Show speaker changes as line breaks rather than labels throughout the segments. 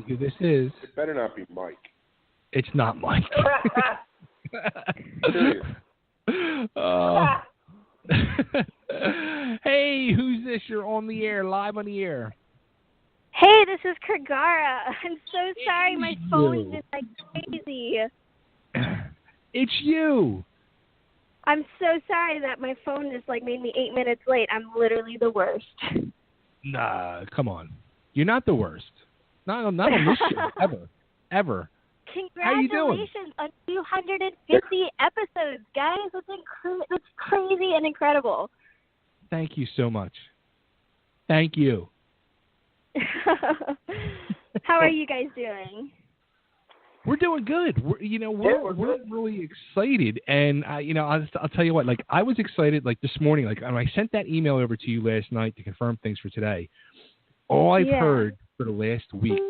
see who this is.
It better not be Mike.
It's not Mike.
Serious.
Hey, who's this? You're on the air, live on the air.
Hey, this is Krigare. I'm so sorry, my phone is like crazy.
It's you.
I'm so sorry that my phone is like made me 8 minutes late. I'm literally the worst.
Nah, come on. You're not the worst. Not on this show, ever. How you doing?
Congratulations on 250 episodes, guys. That's crazy and incredible.
Thank you so much. Thank you.
How are you guys doing?
We're doing good. We're really excited, and I'll tell you what. Like, I was excited like this morning. Like, when I sent that email over to you last night to confirm things for today. All I've heard for the last week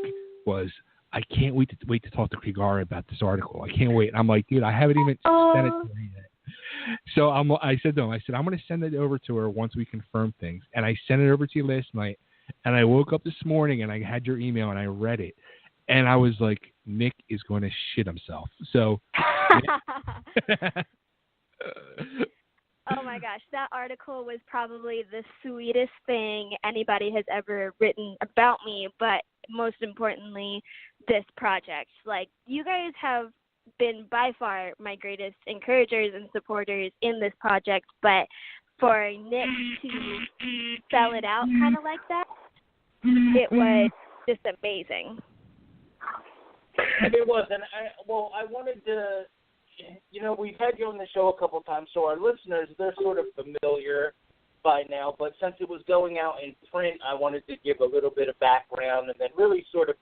was, I can't wait to talk to Krigare about this article. I can't wait. And I'm like, dude, I haven't even sent it to her yet. So I said to him, I'm going to send it over to her once we confirm things. And I sent it over to you last night. And I woke up this morning and I had your email and I read it. And I was like, Nick is going to shit himself. So.
Oh my gosh, that article was probably the sweetest thing anybody has ever written about me, but most importantly, this project. Like, you guys have been by far my greatest encouragers and supporters in this project, but for Nick to spell it out kind of like that, it was just amazing.
It was, and I wanted to, we've had you on the show a couple times, so our listeners, they're sort of familiar by now, but since it was going out in print, I wanted to give a little bit of background and then really sort of,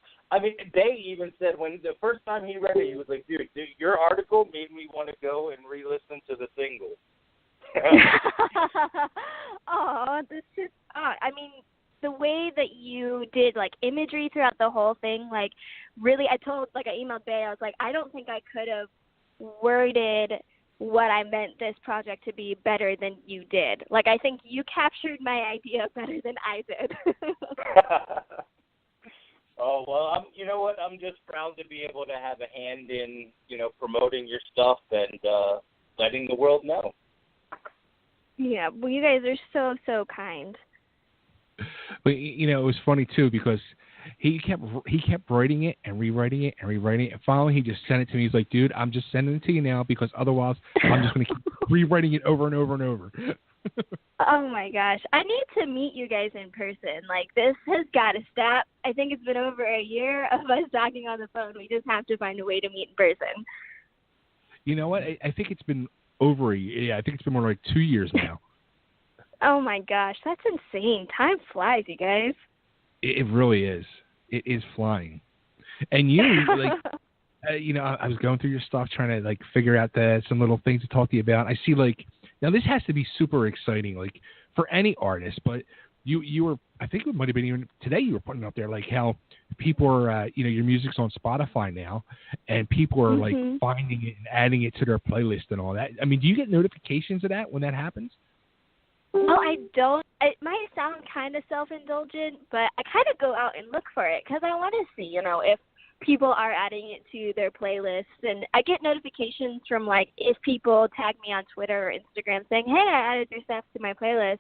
they even said when the first time he read it, he was like, dude, your article made me want to go and re-listen to the single.
Oh, this is, the way that you did, like, imagery throughout the whole thing, like, really, I emailed Bay, I was like, I don't think I could have worded what I meant this project to be better than you did. Like, I think you captured my idea better than I did.
Oh, well, you know what? I'm just proud to be able to have a hand in, promoting your stuff and letting the world know.
Yeah, well, you guys are so kind.
But it was funny too because he kept writing it and rewriting it and rewriting it. And finally, he just sent it to me. He's like, "Dude, I'm just sending it to you now because otherwise, I'm just going to keep rewriting it over and over and over."
Oh my gosh, I need to meet you guys in person. Like, this has got to stop. I think it's been over a year of us talking on the phone. We just have to find a way to meet in person.
You know what? I think it's been over a year. Yeah, I think it's been more like 2 years now.
Oh my gosh, that's insane. Time flies, you guys.
It really is. It is flying. And you, like, I was going through your stuff trying to, like, figure out some little things to talk to you about. I see, like, now this has to be super exciting, like, for any artist, but you were, I think it might have been even today you were putting up there, like, how people are, your music's on Spotify now, and people are, like, finding it and adding it to their playlist and all that. I mean, do you get notifications of that when that happens?
Well, I don't. It might sound kind of self-indulgent, but I kind of go out and look for it because I want to see, if people are adding it to their playlists. And I get notifications from, like, if people tag me on Twitter or Instagram saying, hey, I added your stuff to my playlist.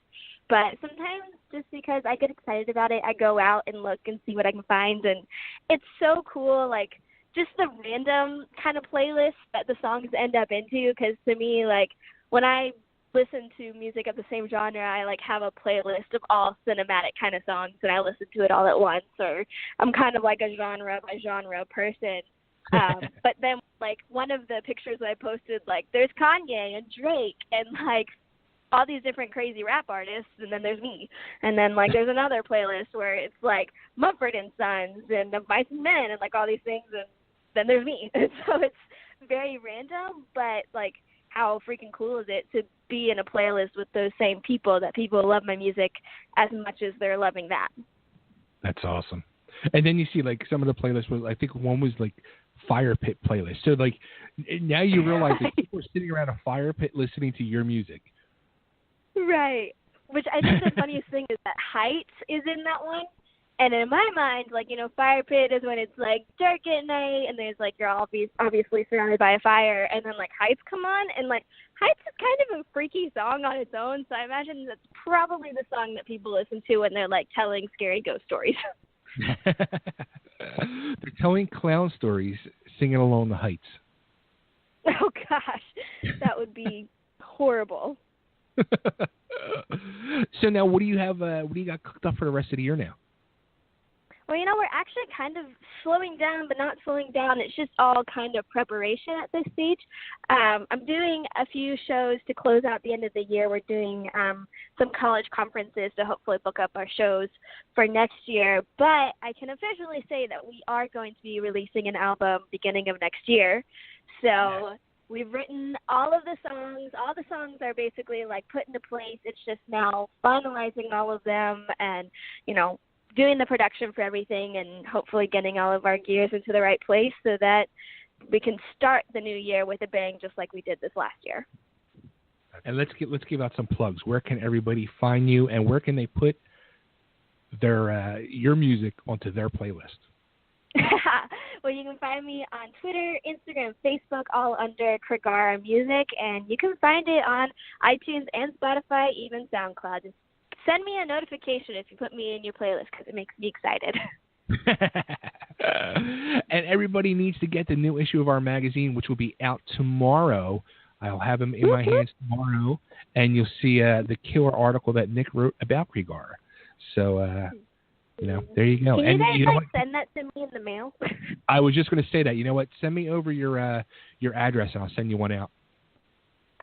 But sometimes just because I get excited about it, I go out and look and see what I can find. And it's so cool, like, just the random kind of playlist that the songs end up into because to me, like, when I listen to music of the same genre, I like have a playlist of all cinematic kind of songs and I listen to it all at once, or I'm kind of like a genre by genre person. But then, like, one of the pictures I posted, like, there's Kanye and Drake and, like, all these different crazy rap artists, and then there's me. And then, like, there's another playlist where it's, like, Mumford & Sons and the Mice and Men and, like, all these things, and then there's me. And so it's very random, but, like, how freaking cool is it to be in a playlist with those same people, that people love my music as much as they're loving that.
That's awesome. And then you see, like, some of the playlists was, I think one was, like, fire pit playlist. So, like, now you realize that people are sitting around a fire pit listening to your music.
Right. Which I think the funniest thing is that Heights is in that one. And in my mind, like, fire pit is when it's, like, dark at night and there's, like, you're obviously surrounded by a fire. And then, like, Heights come on. And, like, Heights is kind of a freaky song on its own. So I imagine that's probably the song that people listen to when they're, like, telling scary ghost stories.
They're telling clown stories, singing along the Heights.
Oh, gosh. That would be horrible.
So now what do you have? What do you got cooked up for the rest of the year now?
Well, we're actually kind of slowing down, but not slowing down. It's just all kind of preparation at this stage. I'm doing a few shows to close out the end of the year. We're doing some college conferences to hopefully book up our shows for next year. But I can officially say that we are going to be releasing an album beginning of next year. So we've written all of the songs. All the songs are basically, like, put into place. It's just now finalizing all of them and, doing the production for everything and hopefully getting all of our gears into the right place so that we can start the new year with a bang just like we did this last year.
And let's give out some plugs. Where can everybody find you, and where can they put their your music onto their playlist?
Well, you can find me on Twitter, Instagram, Facebook, all under Krigare Music, and you can find it on iTunes and Spotify, even SoundCloud. Just send me a notification if you put me in your playlist because it makes me excited.
And everybody needs to get the new issue of our magazine, which will be out tomorrow. I'll have them in my hands tomorrow, and you'll see the killer article that Nick wrote about Krigare. So, there you go.
Can you guys
what?
Send that to me in the mail?
I was just going to say that. You know what? Send me over your address, and I'll send you one out.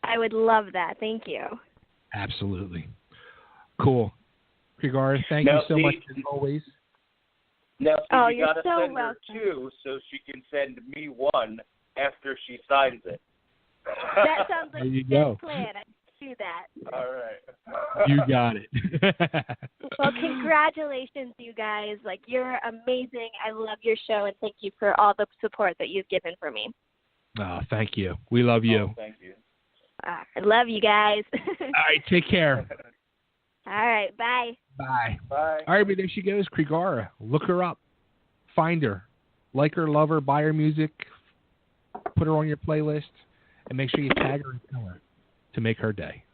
I would love that. Thank you.
Absolutely. Cool. Krigare, thank you so much as always.
Now, you got to
so
send her two so she can send me one after she signs it.
That sounds like a good plan. I can do that.
All right.
You got it.
Well, congratulations, you guys. Like, you're amazing. I love your show, and thank you for all the support that you've given for me.
Oh, thank you. We love you.
Oh, thank you.
I love you guys.
All right, take care.
All right, bye.
Bye.
Bye.
All right, but there she goes, Krigare. Look her up. Find her. Like her, love her, buy her music, put her on your playlist, and make sure you tag her and tell her to make her day.